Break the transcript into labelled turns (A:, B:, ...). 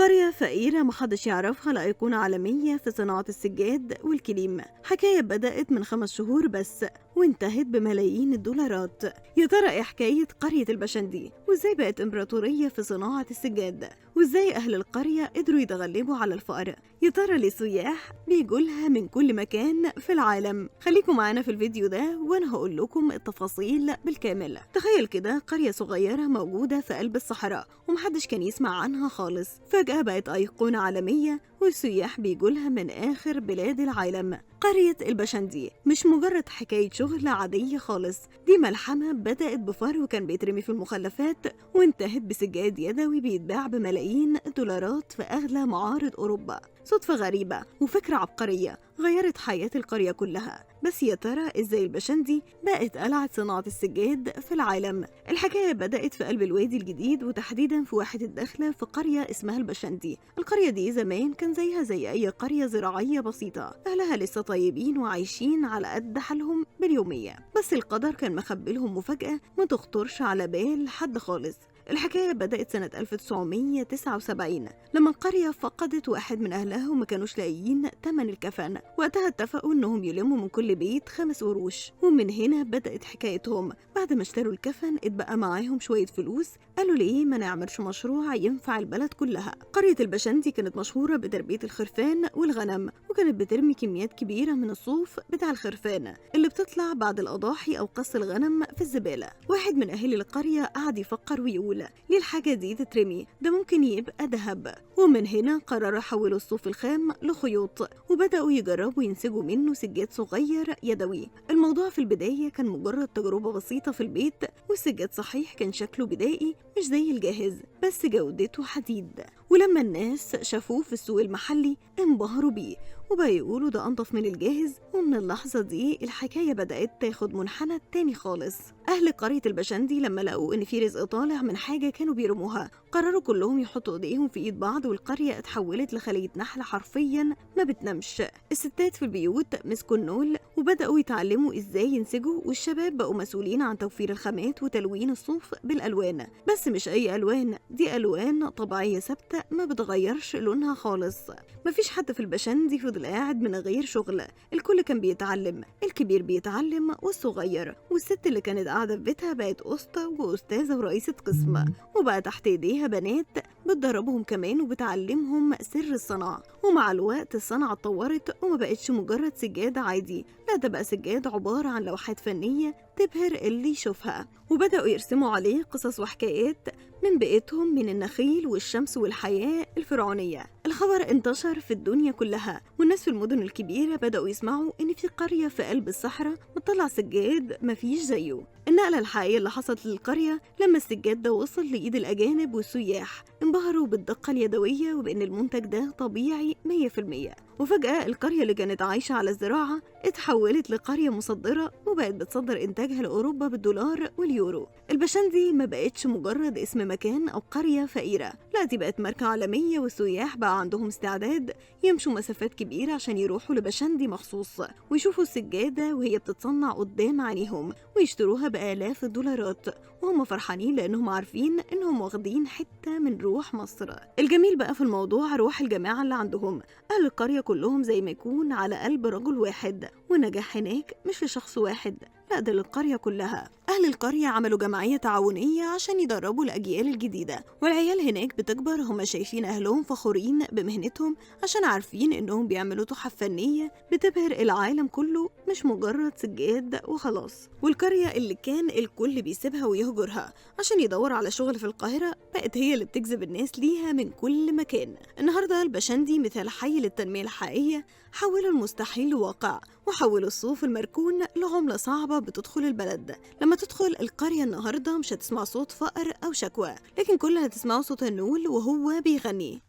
A: قرية فقيرة محدش يعرفها لأيقونة عالمية في صناعة السجاد والكليم. حكاية بدأت من 5 شهور بس وانتهت بملايين الدولارات. يا ترى ايه حكاية قرية البشندي وازاي بقت امبراطورية في صناعة السجاد، وازاي اهل القرية قدروا يتغلبوا على الفقر؟ يا ترى ليه سياح بيجولها من كل مكان في العالم؟ خليكم معانا في الفيديو ده وانا هقول لكم التفاصيل بالكامل. تخيل كده قرية صغيرة موجودة في قلب الصحراء ومحدش كان يسمع عنها خالص، فجأة بقت أيقونة عالمية والسياح بيجولها من آخر بلاد العالم. قرية البشندي مش مجرد حكاية شغل عادية خالص، دي ملحمة بدأت بفرو كان بيترمي في المخلفات وانتهت بسجاد يدوي بيتباع بملايين الدولارات في أغلى معارض أوروبا. صدفة غريبة وفكرة عبقرية غيرت حياة القرية كلها. بس يا ترى ازاي البشندي بقت قلعة صناعة السجاد في العالم؟ الحكاية بدأت في قلب الوادي الجديد وتحديدا في واحة الدخلة في قرية اسمها البشندي. القرية دي زمان كان زيها زي أي قرية زراعية بسيطة، أهلها لسه طيبين وعايشين على قد حالهم باليومية، بس القدر كان مخبلهم مفاجأة ما تخطرش على بال حد خالص. الحكاية بدأت سنة 1979 لما القرية فقدت واحد من أهلها وما كانوش لاقيين تمن الكفن. وقتها اتفقوا إنهم يلموا من كل بيت 5 قروش، ومن هنا بدأت حكايتهم. بعد ما اشتروا الكفن اتبقى معاهم شوية فلوس، قالوا ليه ما نعملش مشروع ينفع البلد كلها. قرية البشندي كانت مشهورة بتربية الخرفان والغنم، وكانت بترمي كميات كبيرة من الصوف بتاع الخرفان اللي بتطلع بعد الأضاحي أو قص الغنم في الزبالة. واحد من أهالي القرية قعد يفكر ويقول ليه الحاجة دي تترمي؟ ده ممكن يبقى ذهب. ومن هنا قرروا يحولوا الصوف الخام لخيوط وبدأوا يجربوا ينسجوا منه سجاد صغير يدوي. الموضوع في البداية كان مجرد تجربة بسيطة في البيت، والسجاد صحيح كان شكله بدائي مش زي الجاهز بس جودته حديد. ولما الناس شافوه في السوق المحلي انبهروا بيه وبقى يقولوا ده أنضف من الجاهز. ومن اللحظة دي الحكاية بدأت تاخد منحنى تاني خالص. أهل قرية البشندي لما لقوا إن في رزق طالع من حاجة كانوا بيرموها قرروا كلهم يحطوا إيديهم في إيد بعض، والقرية اتحولت لخلية نحل حرفيا ما بتنامش. الستات في البيوت مسكوا النول وبدأوا يتعلموا إزاي ينسجوا، والشباب بقوا مسؤولين عن توفير الخامات وتلوين الصوف بالألوان. بس مش أي ألوان، دي ألوان طبيعية ثابتة ما بتغيرش لونها خالص. مفيش حد في البشندي فضل قاعد من غير شغل، الكل كان بيتعلم، الكبير بيتعلم والصغير، والست اللي كانت قاعدة في بيتها بقت أسطى وأستاذة ورئيسة قسم، وبقى تحت ايديها بنات بتدربهم كمان وبتعلمهم سر الصناعة. ومع الوقت الصنعة اتطورت وما بقتش مجرد سجاد عادي، لا ده بقى سجاد عبارة عن لوحات فنية تبهر اللي يشوفها، وبدأوا يرسموا عليه قصص وحكايات من بيئتهم من النخيل والشمس والحياة الفرعونية. الخبر انتشر في الدنيا كلها، والناس في المدن الكبيرة بدأوا يسمعوا إن في قرية في قلب الصحراء بتطلع سجاد مفيش زيه. النقلة الحقيقية اللي حصلت للقرية لما السجاد ده وصل لإيد الأجانب والسياح، انبهروا بالدقة اليدوية وبإن المنتج ده طبيعي 100%. وفجأة القرية اللي كانت عايشة على الزراعة اتحولت لقرية مصدرة وبقت بتصدر إنتاجها لأوروبا بالدولار واليورو. البشندي ما بقتش مجرد اسم مكان أو قرية فقيرة، لا دي بقت ماركة عالمية، والسياح بقى عندهم استعداد يمشوا مسافات كبيرة عشان يروحوا لبشندي مخصوص ويشوفوا السجادة وهي بتتصنع قدام عينيهم ويشتروها بآلاف الدولارات، وهم فرحانين لأنهم عارفين إنهم واخدين حتة من روح مصر. الجميل بقى في الموضوع روح الجماعة اللي عندهم. أهل القرية كلهم زي ما يكون على قلب رجل واحد، ونجاح هناك مش لشخص واحد، لا ده للقرية كلها. أهل القرية عملوا جمعية تعاونية عشان يدربوا الأجيال الجديدة، والعيال هناك بتكبر هم شايفين أهلهم فخورين بمهنتهم عشان عارفين إنهم بيعملوا تحف فنية بتبهر العالم كله مش مجرد سجاد وخلاص. والقرية اللي كان الكل بيسيبها ويهجرها عشان يدور على شغل في القاهرة بقت هي اللي بتجذب الناس ليها من كل مكان. النهاردة البشندي مثال حي للتنمية الحقيقية، حولوا المستحيل لواقع وحولوا الصوف المركون لعملة صعبة بتدخل البلد. لما تدخل القرية النهاردة مش هتسمع صوت فقر أو شكوى، لكن كل هتسمعوا صوت النول وهو بيغني.